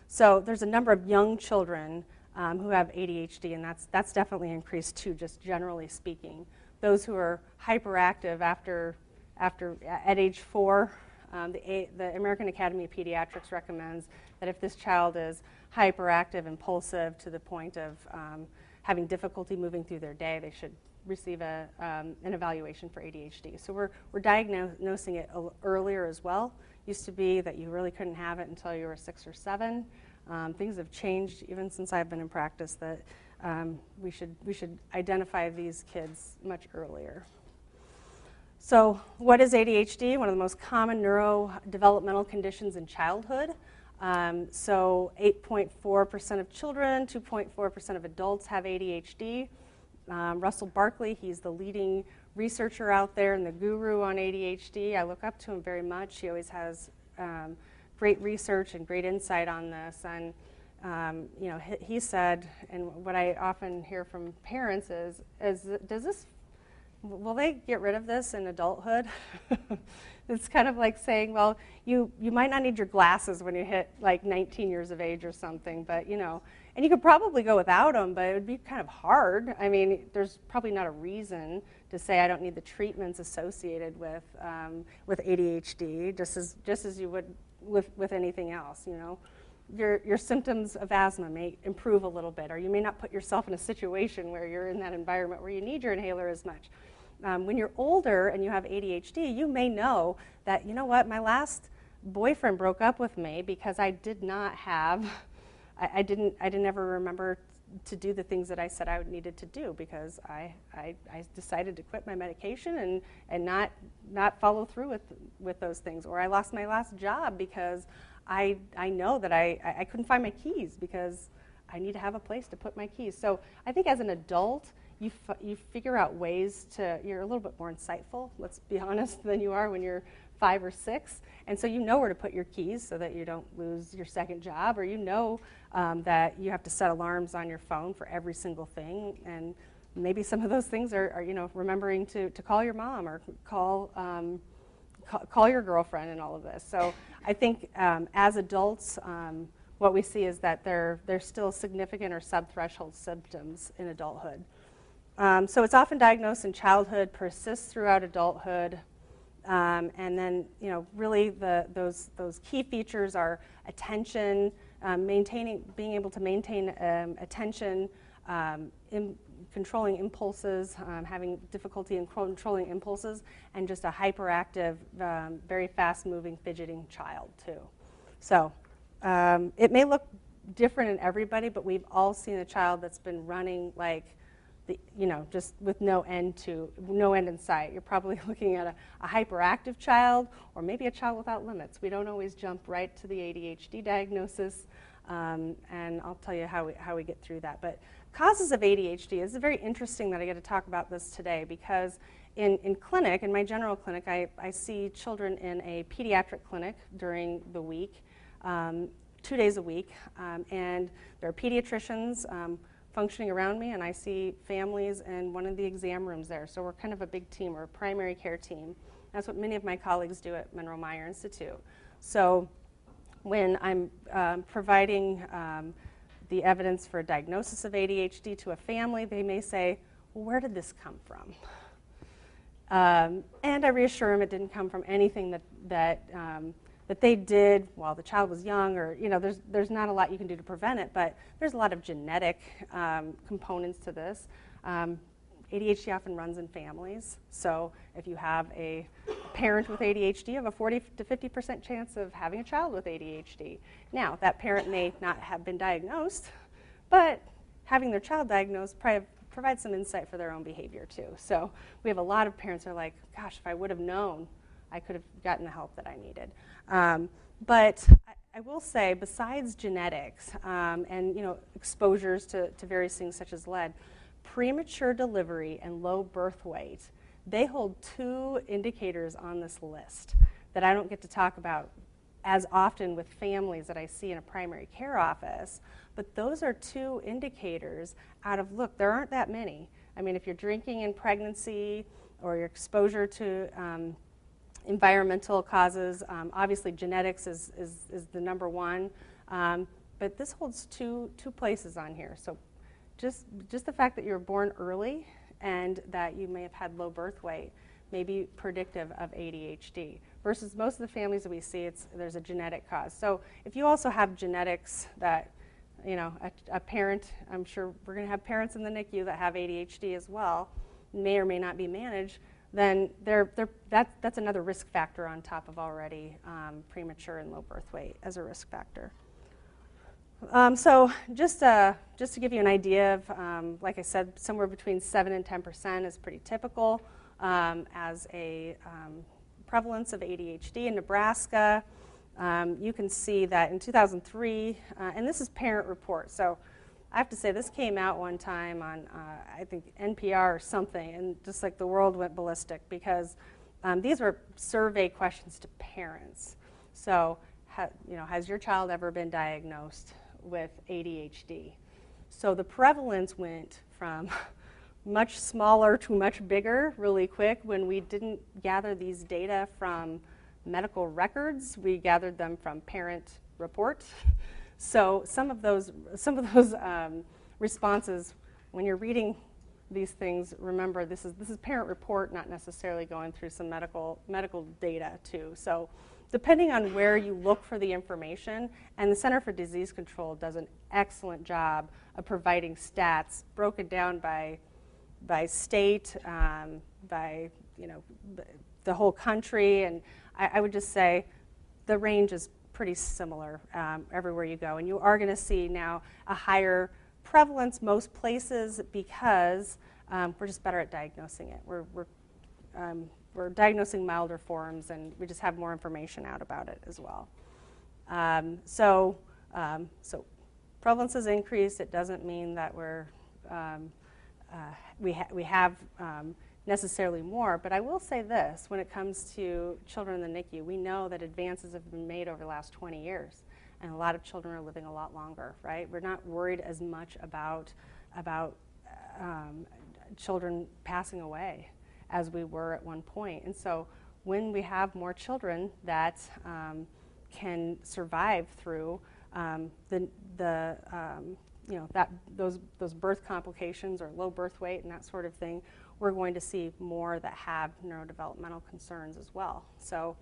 So there's a number of young children who have ADHD, and that's definitely increased too, just generally speaking. Those who are hyperactive at age 4, the American Academy of Pediatrics recommends that if this child is hyperactive, impulsive to the point of having difficulty moving through their day, they should receive an evaluation for ADHD. So we're diagnosing it earlier as well. Used to be that you really couldn't have it until you were 6 or 7. Things have changed even since I've been in practice, that we should identify these kids much earlier. So what is ADHD? One of the most common neurodevelopmental conditions in childhood. So 8.4% of children, 2.4% of adults have ADHD. Russell Barkley, he's the leading researcher out there and the guru on ADHD. I look up to him very much. He always has great research and great insight on this. And you know, he said, and what I often hear from parents is will they get rid of this in adulthood? It's kind of like saying, well, you might not need your glasses when you hit like 19 years of age or something, but you know, and you could probably go without them, but it would be kind of hard. I mean, there's probably not a reason to say I don't need the treatments associated with ADHD, just as you would with anything else. You know, your symptoms of asthma may improve a little bit, or you may not put yourself in a situation where you're in that environment where you need your inhaler as much. When you're older and you have ADHD, you may know that, you know what, my last boyfriend broke up with me because I didn't ever remember to do the things that I said I needed to do, because I decided to quit my medication and not follow through with those things. Or I lost my last job because I know that I couldn't find my keys because I need to have a place to put my keys. So I think as an adult, you figure out ways you're a little bit more insightful, let's be honest, than you are when you're 5 or 6. And so you know where to put your keys so that you don't lose your second job, or you know that you have to set alarms on your phone for every single thing. And maybe some of those things are you know, remembering to call your mom or call your girlfriend and all of this. So I think as adults, what we see is that there's still significant or subthreshold symptoms in adulthood. So it's often diagnosed in childhood, persists throughout adulthood, and then, you know, really those key features are attention, being able to maintain attention, controlling impulses, having difficulty in controlling impulses, and just a hyperactive, very fast-moving, fidgeting child too. So it may look different in everybody, but we've all seen a child that's been running like, just with no end in sight. You're probably looking at a hyperactive child, or maybe a child without limits. We don't always jump right to the ADHD diagnosis, and I'll tell you how we get through that. But causes of ADHD is very interesting that I get to talk about this today, because in clinic, in my general clinic, I see children in a pediatric clinic during the week, 2 days a week, and there are pediatricians functioning around me, and I see families in one of the exam rooms there. So we're kind of a big team. We're a primary care team. That's what many of my colleagues do at Monroe-Meyer Institute. So when I'm providing the evidence for a diagnosis of ADHD to a family, they may say, well, where did this come from? And I reassure them it didn't come from anything that they did while the child was young, or there's not a lot you can do to prevent it, but there's a lot of genetic components to this. ADHD often runs in families, so if you have a parent with ADHD, you have a 40 to 50% chance of having a child with ADHD. Now, that parent may not have been diagnosed, but having their child diagnosed provides some insight for their own behavior too. So we have a lot of parents who are like, gosh, if I would have known, I could have gotten the help that I needed. But I will say, besides genetics and exposures to various things such as lead, premature delivery and low birth weight, they hold two indicators on this list that I don't get to talk about as often with families that I see in a primary care office. But those are two indicators out of, look, there aren't that many. I mean, if you're drinking in pregnancy or your exposure to environmental causes, obviously genetics is the number one, but this holds two places on here. So just the fact that you were born early and that you may have had low birth weight may be predictive of ADHD, versus most of the families that we see, there's a genetic cause. So if you also have genetics that, a parent, I'm sure we're going to have parents in the NICU that have ADHD as well, may or may not be managed, then that's another risk factor on top of already premature and low birth weight as a risk factor. So just to give you an idea of, like I said, somewhere between 7 and 10% is pretty typical as a prevalence of ADHD in Nebraska. You can see that in 2003, and this is parent report. So I have to say, this came out one time on, I think, NPR or something, and just like the world went ballistic, because these were survey questions to parents. So, has your child ever been diagnosed with ADHD? So the prevalence went from much smaller to much bigger really quick when we didn't gather these data from medical records. We gathered them from parent reports. So some of those responses, when you're reading these things, remember this is parent report, not necessarily going through some medical data too. So depending on where you look for the information, and the Center for Disease Control does an excellent job of providing stats broken down by state, by the whole country, and I would just say the range is pretty similar everywhere you go. And you are going to see now a higher prevalence most places because we're just better at diagnosing it. We're diagnosing milder forms, and we just have more information out about it as well. So prevalence has increased. It doesn't mean that we have necessarily more, but I will say this: when it comes to children in the NICU, we know that advances have been made over the last 20 years, and a lot of children are living a lot longer, right? We're not worried as much about children passing away as we were at one point. And so when we have more children that can survive through those birth complications or low birth weight and that sort of thing, we're going to see more that have neurodevelopmental concerns as well. So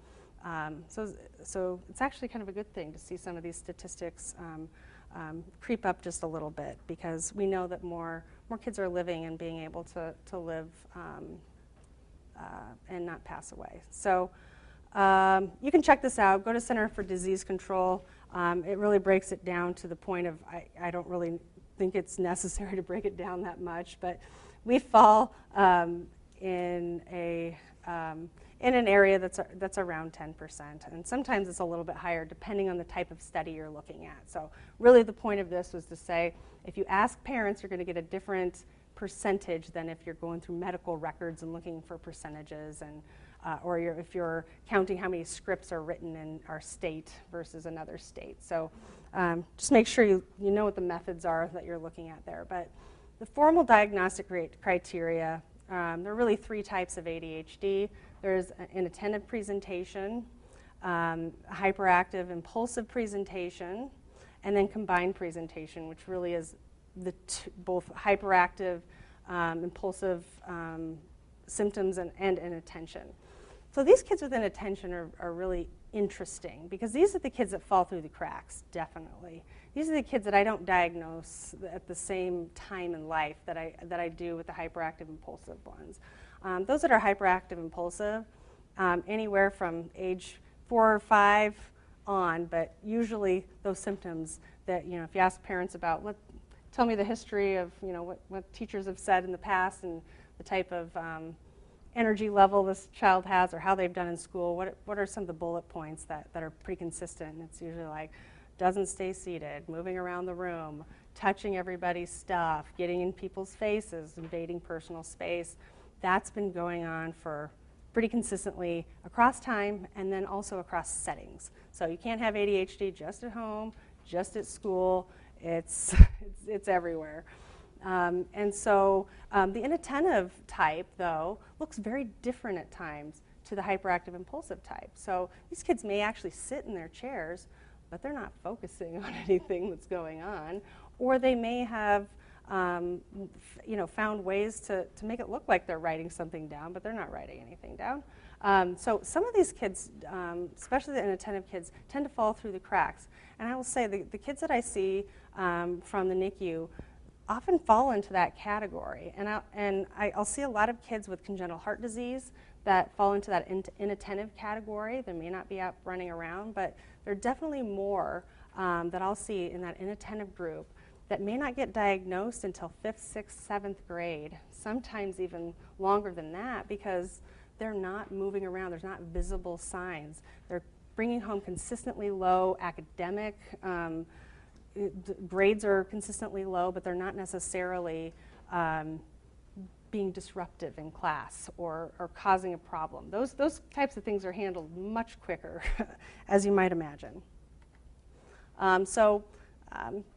So it's actually kind of a good thing to see some of these statistics creep up just a little bit, because we know that more kids are living and being able to live and not pass away. So you can check this out. Go to Center for Disease Control. It really breaks it down to the point of I don't really think it's necessary to break it down that much, but we fall in an area that's around 10%, and sometimes it's a little bit higher depending on the type of study you're looking at. So really the point of this was to say, if you ask parents, you're going to get a different percentage than if you're going through medical records and looking for percentages, and or if you're counting how many scripts are written in our state versus another state. So just make sure you know what the methods are that you're looking at there. But the formal diagnostic criteria, there are really 3 types of ADHD. There's inattentive presentation, hyperactive impulsive presentation, and then combined presentation, which really is both hyperactive, impulsive symptoms and inattention. So these kids with inattention are really interesting, because these are the kids that fall through the cracks, definitely. These are the kids that I don't diagnose at the same time in life that I do with the hyperactive impulsive ones. Those that are hyperactive impulsive, anywhere from age 4 or 5 on, but usually those symptoms that, if you ask parents about, tell me the history of, what teachers have said in the past and the type of energy level this child has or how they've done in school, what are some of the bullet points that are pretty consistent? And it's usually like, doesn't stay seated, moving around the room, touching everybody's stuff, getting in people's faces, invading personal space. That's been going on for pretty consistently across time and then also across settings. So you can't have ADHD just at home, just at school. It's everywhere. And so the inattentive type, though, looks very different at times to the hyperactive impulsive type. So these kids may actually sit in their chairs, but they're not focusing on anything that's going on. Or they may have found ways to make it look like they're writing something down, but they're not writing anything down. So some of these kids, especially the inattentive kids, tend to fall through the cracks. And I will say the kids that I see from the NICU often fall into that category. And I'll see a lot of kids with congenital heart disease that fall into that inattentive category. They may not be out running around, but there are definitely more that I'll see in that inattentive group that may not get diagnosed until 5th, 6th, 7th grade, sometimes even longer than that, because they're not moving around. There's not visible signs. They're bringing home consistently low academic grades are consistently low, but they're not necessarily being disruptive in class or causing a problem. Those types of things are handled much quicker, as you might imagine.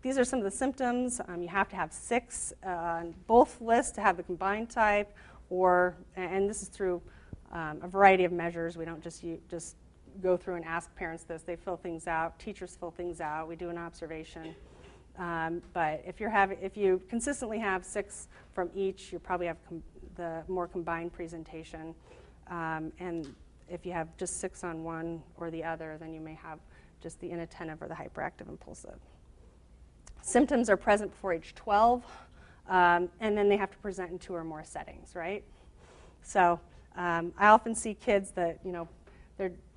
These are some of the symptoms. You have to have 6 on both lists to have the combined type, and this is through a variety of measures. We don't just go through and ask parents this. They fill things out. Teachers fill things out. We do an observation. But if you consistently have 6 from each, you probably have the more combined presentation. And if you have just 6 on one or the other, then you may have just the inattentive or the hyperactive impulsive. Symptoms are present before age 12, and then they have to present in 2 or more settings, right? So I often see kids that,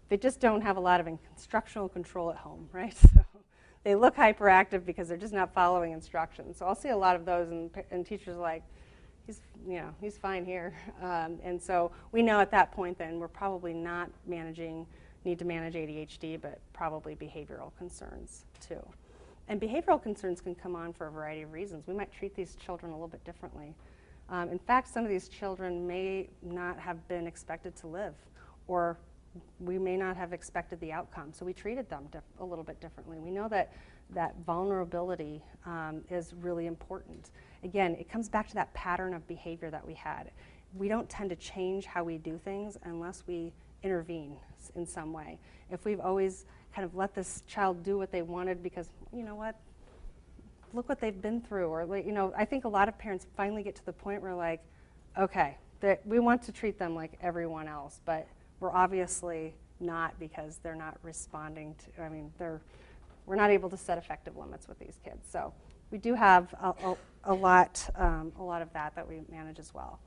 they just don't have a lot of instructional control at home, right? So they look hyperactive because they're just not following instructions. So I'll see a lot of those, and teachers are like, he's fine here. And so we know at that point then we're probably not need to manage ADHD, but probably behavioral concerns too. And behavioral concerns can come on for a variety of reasons. We might treat these children a little bit differently. In fact, some of these children may not have been expected to live, or we may not have expected the outcome, so we treated them a little bit differently. We know that vulnerability is really important. Again, it comes back to that pattern of behavior that we had. We don't tend to change how we do things unless we intervene in some way. If we've always kind of let this child do what they wanted because, look what they've been through, or, I think a lot of parents finally get to the point where okay, we want to treat them like everyone else, but we're obviously not because they're not responding to, we're not able to set effective limits with these kids. So we do have a lot of that we manage as well.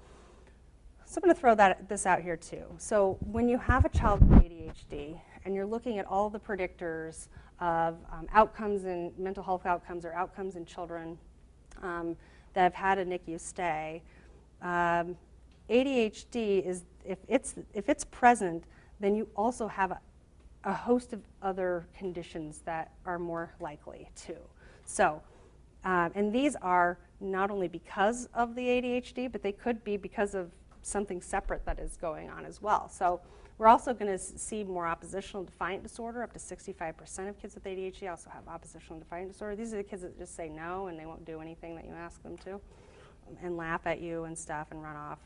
So I'm going to throw this out here too. So when you have a child with ADHD and you're looking at all the predictors of outcomes in mental health outcomes or outcomes in children that have had a NICU stay, ADHD is, if it's present, then you also have a host of other conditions that are more likely too. So, and these are not only because of the ADHD, but they could be because of something separate that is going on as well. So we're also going to see more oppositional defiant disorder. Up to 65% of kids with ADHD also have oppositional defiant disorder. These are the kids that just say no and they won't do anything that you ask them to and laugh at you and stuff and run off.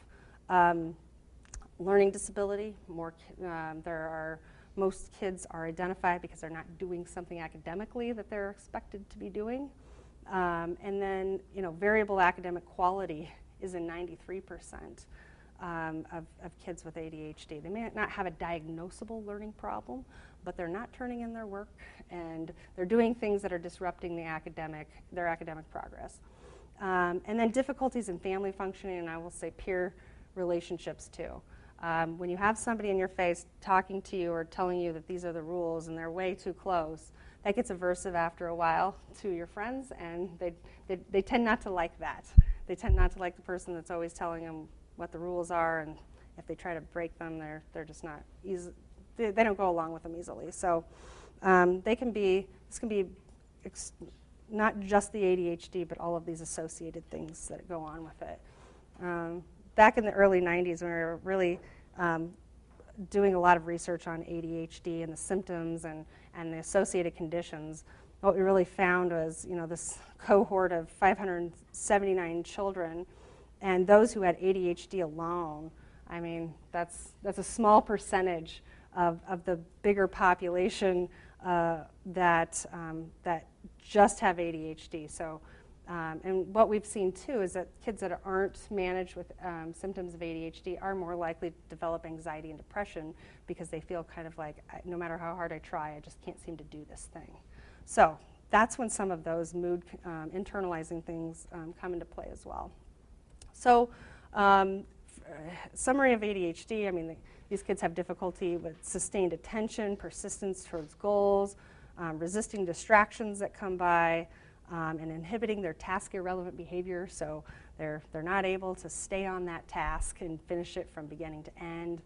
Learning disability, most kids are identified because they're not doing something academically that they're expected to be doing. And then, variable academic quality is in 93% of kids with ADHD. They may not have a diagnosable learning problem, but they're not turning in their work, and they're doing things that are disrupting their academic progress. And then difficulties in family functioning, and I will say peer relationships too. When you have somebody in your face talking to you or telling you that these are the rules and they're way too close, that gets aversive after a while to your friends, and they tend not to like that. They tend not to like the person that's always telling them what the rules are, and if they try to break them, they're just not easy. They don't go along with them easily. So this can be not just the ADHD, but all of these associated things that go on with it. Back in the early 90s, when we were really doing a lot of research on ADHD and the symptoms and the associated conditions, what we really found was, this cohort of 579 children, and those who had ADHD alone, that's a small percentage of the bigger population that just have ADHD. So, and what we've seen too is that kids that aren't managed with symptoms of ADHD are more likely to develop anxiety and depression because they feel kind of like, no matter how hard I try, I just can't seem to do this thing. So that's when some of those mood internalizing things come into play as well. So summary of ADHD, these kids have difficulty with sustained attention, persistence towards goals, resisting distractions that come by, and inhibiting their task-irrelevant behavior. So they're not able to stay on that task and finish it from beginning to end,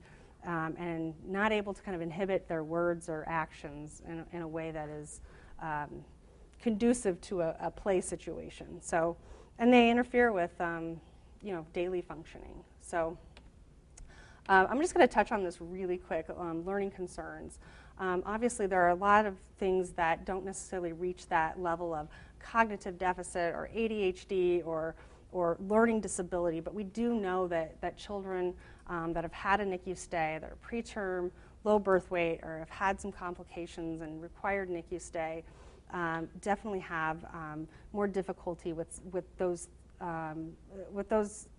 and not able to kind of inhibit their words or actions in a way that is conducive to a play situation. So, and they interfere with daily functioning. So I'm just going to touch on this really quick, learning concerns. Obviously, there are a lot of things that don't necessarily reach that level of cognitive deficit or ADHD or learning disability, but we do know that children that have had a NICU stay, that are preterm, low birth weight, or have had some complications and required NICU stay, definitely have more difficulty with those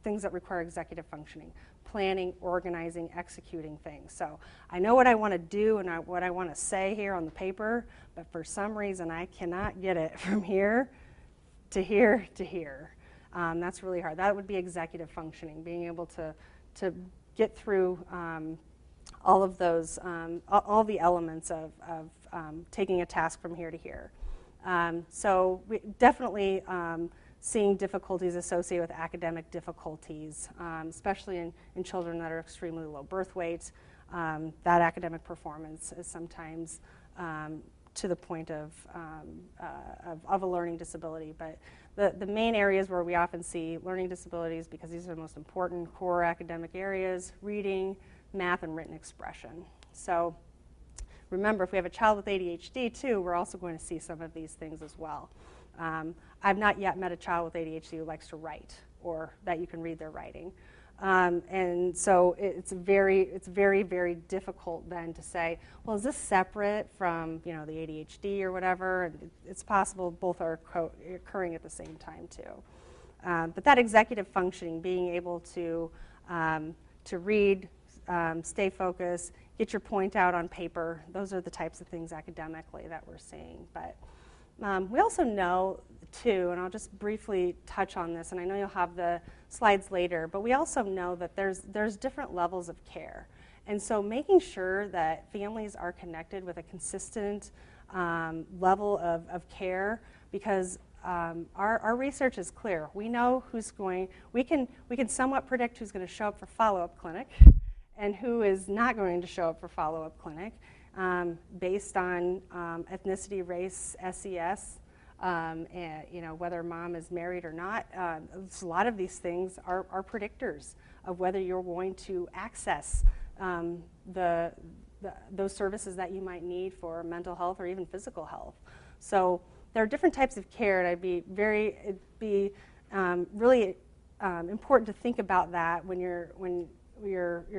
things that require executive functioning, planning, organizing, executing things. So I know what I want to do and what I want to say here on the paper, but for some reason I cannot get it from here to here to here. That's really hard. That would be executive functioning, being able to get through all of those, all the elements of taking a task from here to here. So we definitely seeing difficulties associated with academic difficulties, especially in children that are extremely low birth weight. That academic performance is sometimes to the point of a learning disability. But the main areas where we often see learning disabilities, because these are the most important core academic areas: reading, math, and written expression. So remember, if we have a child with ADHD too, we're also going to see some of these things as well. I've not yet met a child with ADHD who likes to write or that you can read their writing. And so it's very, very difficult then to say, well, is this separate from, the ADHD or whatever? And it's possible both are occurring at the same time too. But that executive functioning, being able to read, stay focused, get your point out on paper. Those are the types of things academically that we're seeing. But we also know, too, and I'll just briefly touch on this, and I know you'll have the slides later, but we also know that there's different levels of care. And so making sure that families are connected with a consistent level of care, because our research is clear. We know we can somewhat predict who's going to show up for follow-up clinic and who is not going to show up for follow-up clinic based on ethnicity, race, SES, and whether mom is married or not. A lot of these things are predictors of whether you're going to access those services that you might need for mental health or even physical health. So there are different types of care, and it'd be really important to think about that when you're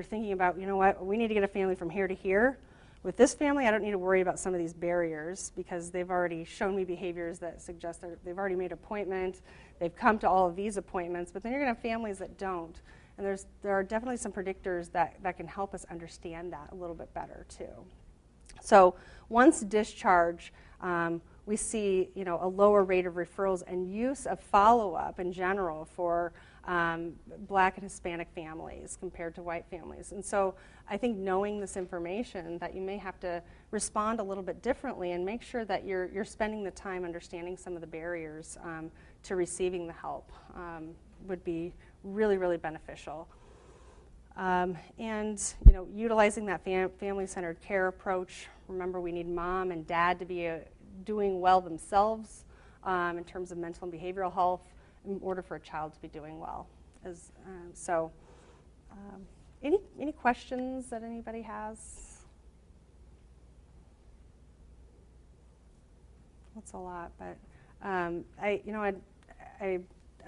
thinking about, you know what, we need to get a family from here to here. With this family, I don't need to worry about some of these barriers because they've already shown me behaviors that suggest they've already made an appointment, they've come to all of these appointments, but then you're going to have families that don't. And there are definitely some predictors that can help us understand that a little bit better too. So once discharge, we see a lower rate of referrals and use of follow-up in general for Black and Hispanic families compared to white families. And so I think knowing this information that you may have to respond a little bit differently and make sure that you're spending the time understanding some of the barriers to receiving the help would be really, really beneficial. And utilizing that family-centered care approach. Remember, we need mom and dad to be doing well themselves in terms of mental and behavioral health in order for a child to be doing well. Any questions that anybody has? That's a lot, but I'm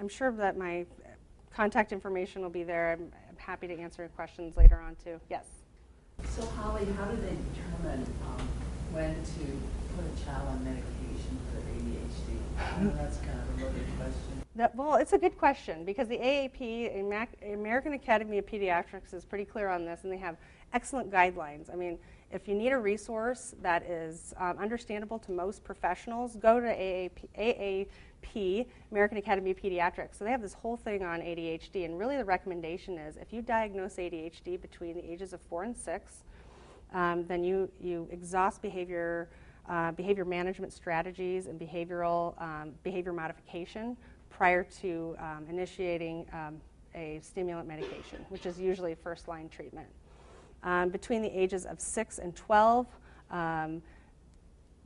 sure that my contact information will be there. I'm happy to answer questions later on too. Yes. So Holly, how do they determine when to put a child on medication for ADHD? I know that's kind of a loaded question. Well, it's a good question because the AAP, American Academy of Pediatrics, is pretty clear on this, and they have excellent guidelines. I mean, if you need a resource that is understandable to most professionals, go to AAP, American Academy of Pediatrics. So they have this whole thing on ADHD, and really the recommendation is if you diagnose ADHD between the ages of 4 and 6, then you exhaust behavior management strategies and behavior modification prior to initiating a stimulant medication, which is usually first-line treatment. Between the ages of 6 and 12,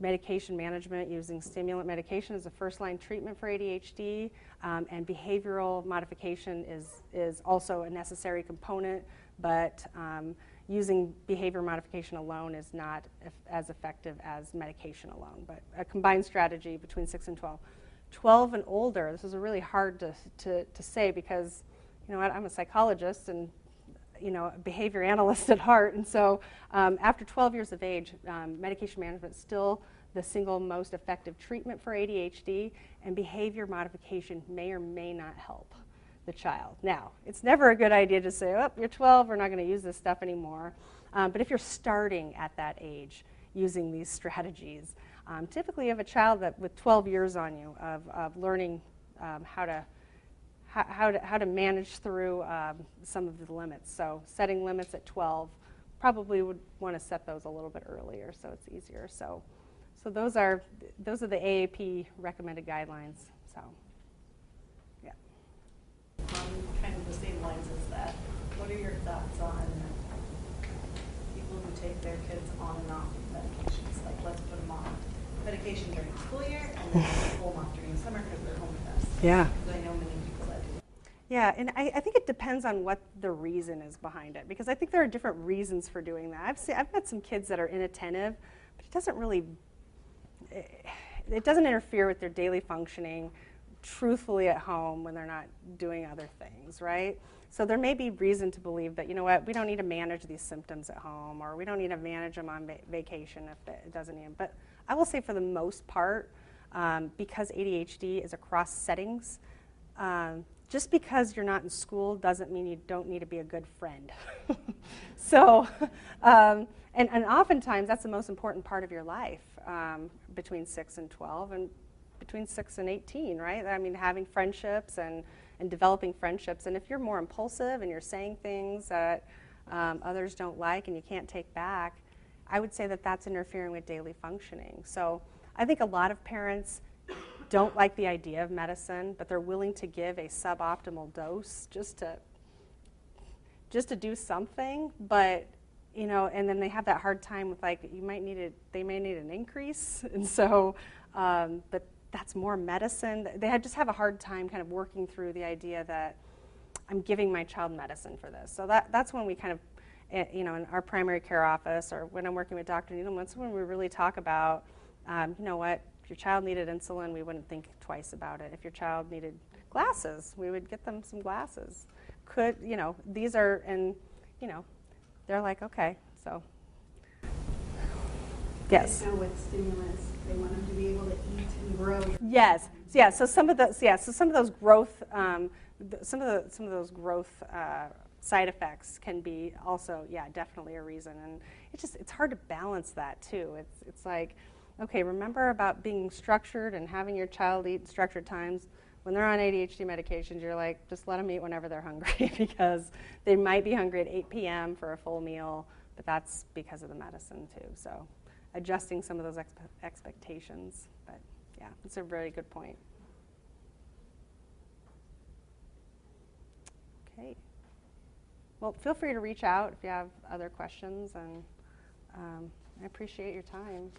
medication management using stimulant medication is a first-line treatment for ADHD, and behavioral modification is also a necessary component, but using behavior modification alone is not as effective as medication alone, but a combined strategy between 6 and 12. 12 and older, this is really hard to say because, I'm a psychologist and, a behavior analyst at heart, and so after 12 years of age, medication management is still the single most effective treatment for ADHD, and behavior modification may or may not help the child. Now, it's never a good idea to say, oh, you're 12, we're not going to use this stuff anymore. But if you're starting at that age using these strategies, typically you have a child that with 12 years on you of learning how to manage through some of the limits. So setting limits at 12, probably would want to set those a little bit earlier so it's easier. So those are the AAP recommended guidelines. So. Kind of the same lines as that, what are your thoughts on people who take their kids on and off medications? Like, let's put them on medication during the school year and then pull them off during the summer because they're home with us. Yeah. Because I know many people that do. Yeah, and I think it depends on what the reason is behind it, because I think there are different reasons for doing that. I've met some kids that are inattentive, but it doesn't interfere with their daily functioning truthfully at home when they're not doing other things, right? So there may be reason to believe that, we don't need to manage these symptoms at home, or we don't need to manage them on vacation if it doesn't need them. But I will say for the most part, because ADHD is across settings, just because you're not in school doesn't mean you don't need to be a good friend. So, and oftentimes that's the most important part of your life, between 6 and 12 and between 6 and 18, right? I mean, having friendships and developing friendships. And if you're more impulsive and you're saying things that others don't like and you can't take back, I would say that that's interfering with daily functioning. So I think a lot of parents don't like the idea of medicine, but they're willing to give a suboptimal dose just to do something. But and then they have that hard time with, like, they may need an increase, and so but that's more medicine. They just have a hard time kind of working through the idea that I'm giving my child medicine for this. So that's when we kind of, in our primary care office, or when I'm working with Dr. Needham, that's when we really talk about, what, if your child needed insulin, we wouldn't think twice about it. If your child needed glasses, we would get them some glasses. These are, and, they're like, okay, so. Yes. Now with stimulus, they want them to be able to eat and grow. Yes. Yeah. So some of those growth, side effects can be also, definitely a reason. And it's hard to balance that too. It's like, okay, remember about being structured and having your child eat structured times. When they're on ADHD medications, you're like, just let them eat whenever they're hungry, because they might be hungry at 8 p.m. for a full meal, but that's because of the medicine too. So adjusting some of those expectations. But yeah, it's a really good point. Okay. Well, feel free to reach out if you have other questions, and I appreciate your time.